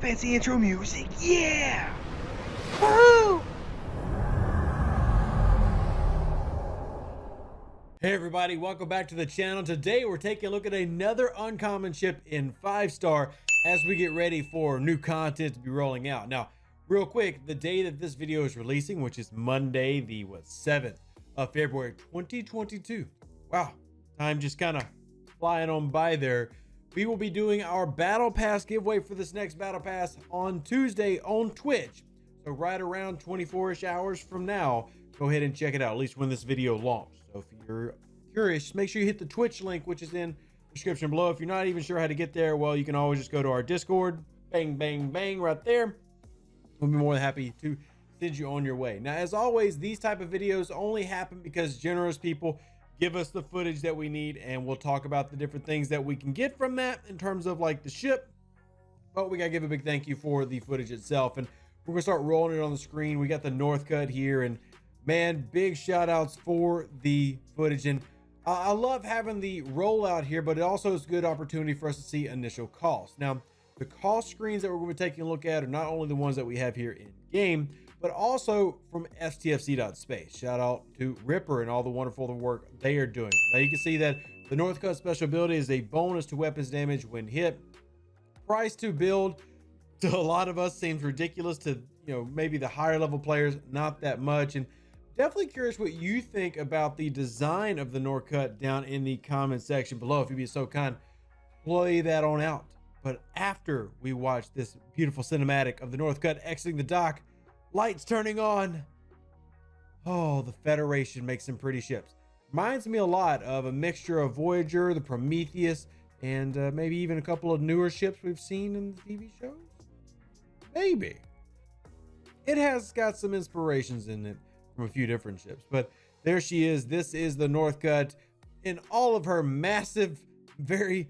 fancy intro music. Yeah! Woo! Hey everybody, welcome back to the channel. Today we're taking a look at another uncommon ship in 5-star as we get ready for new content to be rolling out. Now, real quick, the day that this video is releasing, which is Monday, the 7th of February 2022. Wow, time just kind of flying on by there. We will be doing our battle pass giveaway for this next battle pass on Tuesday on Twitch. So right around 24-ish hours from now, go ahead and check it out, at least when this video launches. So if you're curious, make sure you hit the Twitch link, which is in the description below. If you're not even sure how to get there, well, you can always just go to our Discord. Bang, bang, bang, right there. We'll be more than happy to send you on your way. Now, as always, these type of videos only happen because generous people give us the footage that we need, and we'll talk about the different things that we can get from that in terms of like the ship. But we gotta give a big thank you for the footage itself, and we're gonna start rolling it on the screen. We got the Northcutt here, and man, big shout outs for the footage. And I love having the rollout here, but it also is a good opportunity for us to see initial costs. Now, the cost screens that we're going to be taking a look at are not only the ones that we have here in game, but also from STFC.space. Shout out to Ripper and all the wonderful work they are doing. Now you can see that the Northcutt special ability is a bonus to weapons damage when hit. Price to build to a lot of us seems ridiculous. To, you know, maybe the higher level players, not that much. And definitely curious what you think about the design of the Northcutt down in the comment section below. If you'd be so kind, play that on out. But after we watch this beautiful cinematic of the Northcutt exiting the dock, lights turning on. Oh, the Federation makes some pretty ships. Reminds me a lot of a mixture of Voyager, the Prometheus, and maybe even a couple of newer ships we've seen in the TV shows. Maybe. It has got some inspirations in it from a few different ships, but there she is. This is the Northcutt in all of her massive, very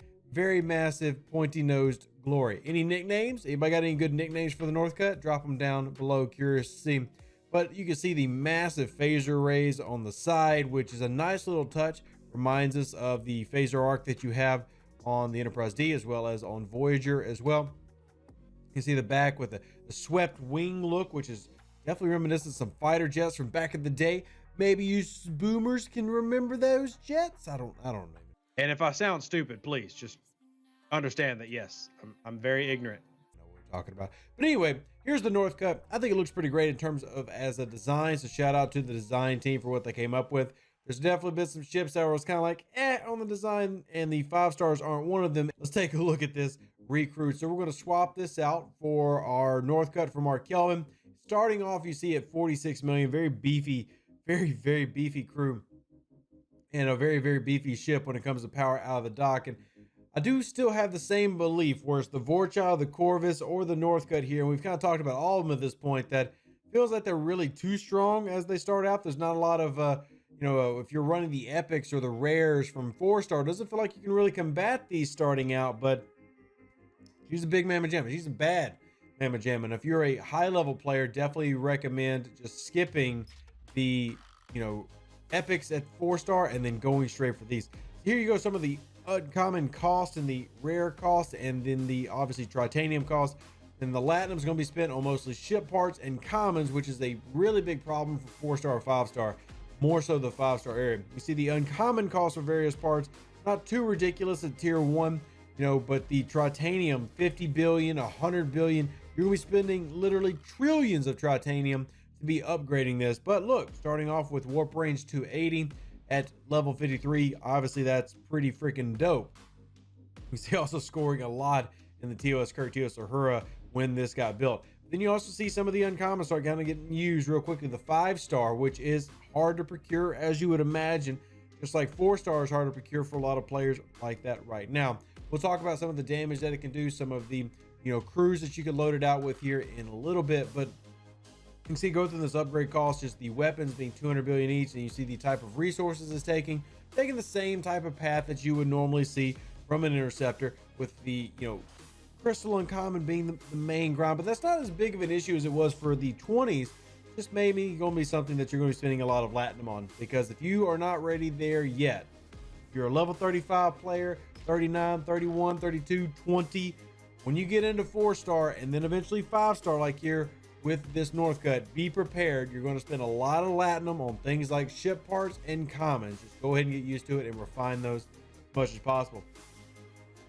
massive pointy-nosed glory. Any nicknames? Anybody got any good nicknames for the Northcutt? Drop them down below, curious to see. But you can see the massive phaser rays on the side, which is a nice little touch. Reminds us of the phaser arc that you have on the Enterprise D as well as on Voyager as well. You can see the back with the swept wing look, which is definitely reminiscent of some fighter jets from back in the day. Maybe you boomers can remember those jets. I don't know. And if I sound stupid, please just understand that, yes, I'm very ignorant. I know what we're talking about. But anyway, here's the Northcutt. I think it looks pretty great in terms of as a design. So shout out to the design team for what they came up with. There's definitely been some ships that was kind of like, on the design, and the 5 stars aren't one of them. Let's take a look at this recruit. So we're going to swap this out for our Northcutt from our Kelvin. Starting off, you see at 46 million, very beefy, very beefy crew. And a very beefy ship when it comes to power out of the dock. And I do still have the same belief, where it's the Vorchild, the Corvus, or the Northcutt here, and we've kind of talked about all of them at this point, that feels like they're really too strong as they start out. There's not a lot of if you're running the epics or the rares from 4-star, it doesn't feel like you can really combat these starting out. But she's a big mamma jamma. She's a bad mamma jamma. And if you're a high level player, definitely recommend just skipping the epics at 4-star and then going straight for these. Here you go, some of the uncommon cost and the rare cost, and then the obviously titanium cost. And the latinum is going to be spent on mostly ship parts and commons, which is a really big problem for 4-star or 5-star, more so the 5-star area. You see the uncommon cost for various parts, not too ridiculous at tier 1, but the titanium, 50 billion, 100 billion, you're going to be spending literally trillions of titanium to be upgrading this. But look, starting off with warp range 280 at level 53, obviously that's pretty freaking dope. We see also scoring a lot in the TOS Kirk, TOS Uhura when this got built. Then you also see some of the uncommons start kind of getting used real quickly. The 5-star, which is hard to procure, as you would imagine, just like 4-star is hard to procure for a lot of players like that right now. We'll talk about some of the damage that it can do, some of the crews that you can load it out with here in a little bit. But you can see go through this upgrade cost, just the weapons being 200 billion each, and you see the type of resources it's taking the same type of path that you would normally see from an Interceptor, with the crystal uncommon being the main grind. But that's not as big of an issue as it was for the 20s. Just maybe going to be something that you're going to be spending a lot of latinum on, because if you are not ready there yet, if you're a level 35 player, 39, 31, 32, 20, when you get into 4-star and then eventually 5-star, like here with this Northcutt, be prepared. You're going to spend a lot of latinum on things like ship parts and commons. Just go ahead and get used to it and refine those as much as possible.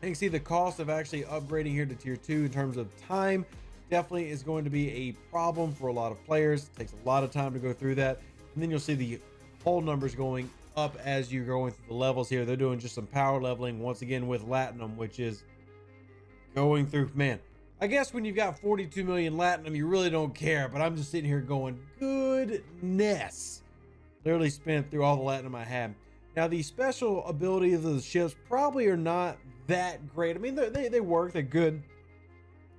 You can see the cost of actually upgrading here to tier 2 in terms of time definitely is going to be a problem for a lot of players. It takes a lot of time to go through that. And then you'll see the whole numbers going up as you're going through the levels here. They're doing just some power leveling once again with latinum, which is going through, man, I guess when you've got 42 million latinum, you really don't care, but I'm just sitting here going, goodness. Literally spent through all the latinum I had. Now, the special abilities of the ships probably are not that great. I mean, they work, they're good.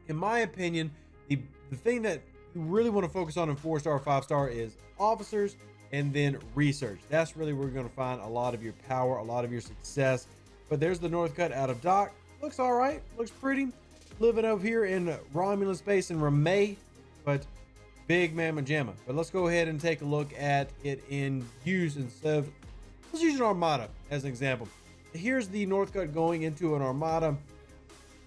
In my opinion, the thing that you really want to focus on in 4-star, 5-star is officers and then research. That's really where you're going to find a lot of your power, a lot of your success. But there's the Northcutt out of dock. Looks all right, looks pretty. Living over here in Romulan space in Ramay, but big mamma jamma. But let's go ahead and take a look at it in use instead of, let's use an armada as an example. Here's the Northcutt going into an armada,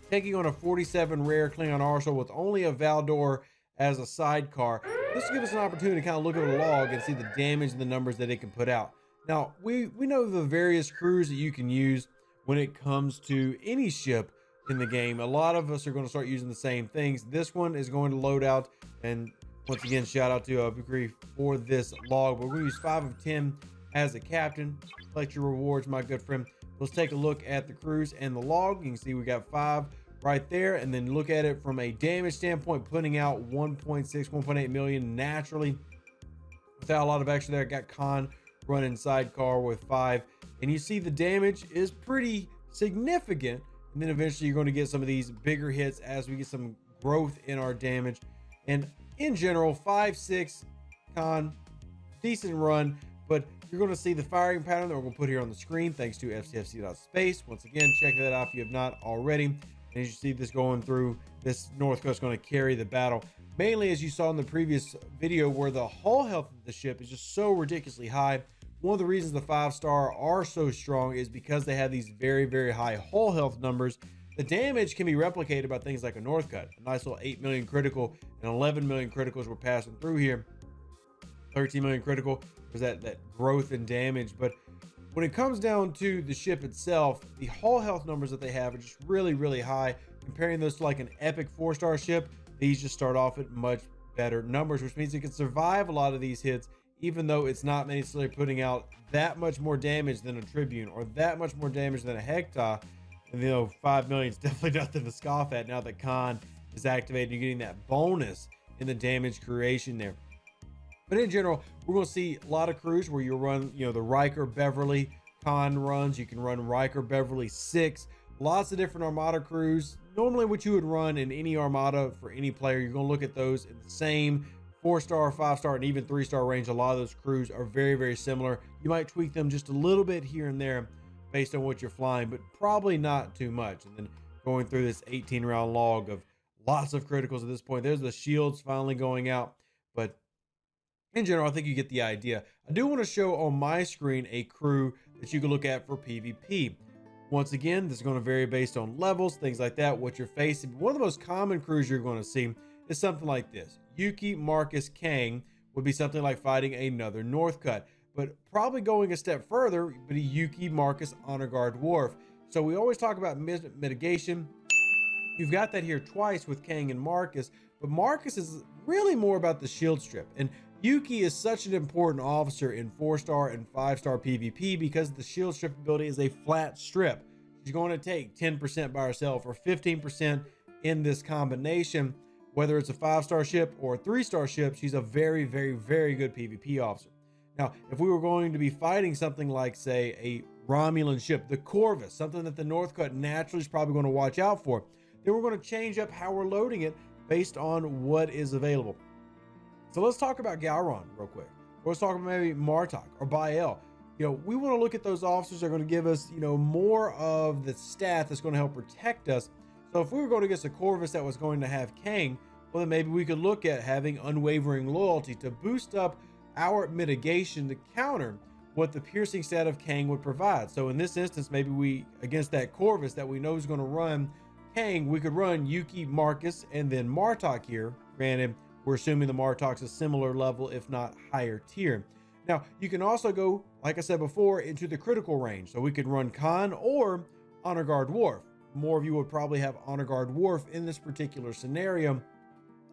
taking on a 47 rare Klingon arsenal with only a Valdor as a sidecar. This will give us an opportunity to kind of look at the log and see the damage and the numbers that it can put out. Now, we know the various crews that you can use when it comes to any ship in the game. A lot of us are going to start using the same things. This one is going to load out, and once again, shout out to Bukri for this log. But we're going to use 5 of 10 as a captain. Collect your rewards, my good friend. Let's take a look at the crews and the log. You can see we got 5 right there, and then look at it from a damage standpoint, putting out 1.6, 1.8 million naturally without a lot of extra there. Got Khan running sidecar with 5, and you see the damage is pretty significant. And then eventually you're going to get some of these bigger hits as we get some growth in our damage. And in general, 5, 6 Khan, decent run, but you're going to see the firing pattern that we're going to put here on the screen thanks to STFC.space. Once again, check that out if you have not already. And as you see this going through, this Northcutt is going to carry the battle. Mainly, as you saw in the previous video, where the hull health of the ship is just so ridiculously high. One of the reasons the 5-star are so strong is because they have these very, very high hull health numbers. The damage can be replicated by things like a Northcutt. A nice little 8 million critical and 11 million criticals we're passing through here. 13 million critical. There's that growth and damage. But when it comes down to the ship itself, the hull health numbers that they have are just really, really high. Comparing those to like an epic 4-star ship, these just start off at much better numbers, which means it can survive a lot of these hits, even though it's not necessarily putting out that much more damage than a Tribune or that much more damage than a Hector. And, you know, 5 million is definitely nothing to scoff at now that Khan is activated. You're getting that bonus in the damage creation there. But in general, we're going to see a lot of crews where you run, you know, the Riker Beverly Khan runs. You can run Riker Beverly 6. Lots of different Armada crews. Normally what you would run in any Armada for any player, you're going to look at those in the same 4-star, 5-star, and even 3-star range. A lot of those crews are very, very similar. You might tweak them just a little bit here and there based on what you're flying, but probably not too much. And then going through this 18-round log of lots of criticals at this point. There's the shields finally going out. But in general, I think you get the idea. I do want to show on my screen a crew that you can look at for PvP. Once again, this is going to vary based on levels, things like that, what you're facing. One of the most common crews you're going to see is something like this. Yuki, Marcus, Kang would be something like fighting another Northcutt, but probably going a step further would be Yuki, Marcus, Honor Guard, Worf. So we always talk about mitigation. You've got that here twice with Kang and Marcus, but Marcus is really more about the shield strip. And Yuki is such an important officer in 4-star and 5-star PvP because the shield strip ability is a flat strip. She's going to take 10% by herself or 15% in this combination. Whether it's a 5-star ship or a 3-star ship, she's a very, very, very good PvP officer. Now, if we were going to be fighting something like, say, a Romulan ship, the Corvus, something that the Northcutt naturally is probably going to watch out for, then we're going to change up how we're loading it based on what is available. So let's talk about Galron real quick. Let's talk about maybe Martok or Bael. You know, we want to look at those officers that are going to give us, you know, more of the stat that's going to help protect us. So if we were going against a Corvus that was going to have Kang, well, then maybe we could look at having unwavering loyalty to boost up our mitigation to counter what the piercing stat of Kang would provide. So in this instance, maybe we, against that Corvus that we know is going to run Kang, we could run Yuki, Marcus, and then Martok here. Granted, we're assuming the Martok's a similar level, if not higher tier. Now, you can also go, like I said before, into the critical range. So we could run Khan or Honor Guard Worf. More of you would probably have Honor Guard Worf in this particular scenario.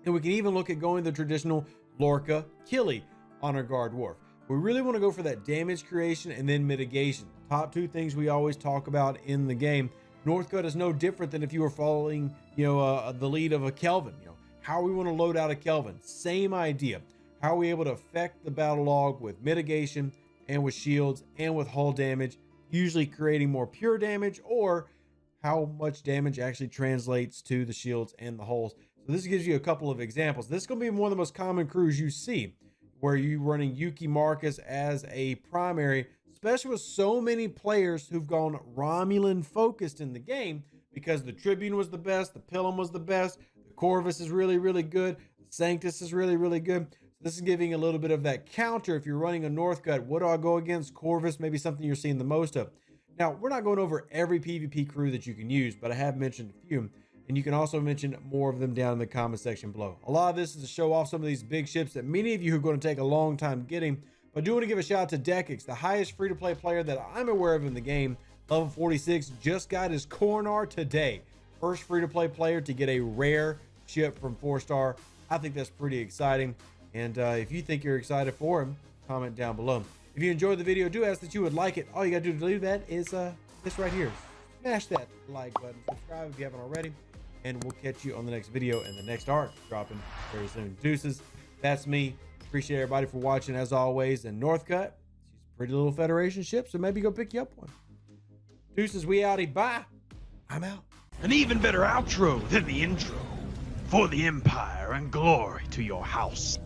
And we can even look at going the traditional Lorca, Killy, Honor Guard Worf. We really want to go for that damage creation and then mitigation. Top two things we always talk about in the game. Northcutt is no different than if you were following, the lead of a Kelvin. How we want to load out a Kelvin. Same idea. How are we able to affect the battle log with mitigation and with shields and with hull damage, usually creating more pure damage, or how much damage actually translates to the shields and the hulls. So this gives you a couple of examples. This is going to be one of the most common crews you see, where you're running Yuki Marcus as a primary, especially with so many players who've gone Romulan focused in the game, because the Tribune was the best, the Pilum was the best, the Corvus is really, really good, the Sanctus is really, really good. This is giving a little bit of that counter. If you're running a Northcutt, what do I go against? Corvus, maybe something you're seeing the most of. Now, we're not going over every PvP crew that you can use, but I have mentioned a few, and you can also mention more of them down in the comment section below. A lot of this is to show off some of these big ships that many of you are going to take a long time getting, but I do want to give a shout out to Deckix, the highest free-to-play player that I'm aware of in the game. Level 46, just got his Coronar today. First free-to-play player to get a rare ship from 4-star. I think that's pretty exciting. And if you think you're excited for him, comment down below. If you enjoyed the video, do ask that you would like it. All you gotta do to do that is this right here. Smash that like button, subscribe if you haven't already, and we'll catch you on the next video and the next arc dropping very soon. Deuces, that's me. Appreciate everybody for watching as always. And Northcutt, she's a pretty little Federation ship, so maybe go pick you up one. Deuces, we outie. Bye. I'm out. An even better outro than the intro. For the Empire and glory to your house.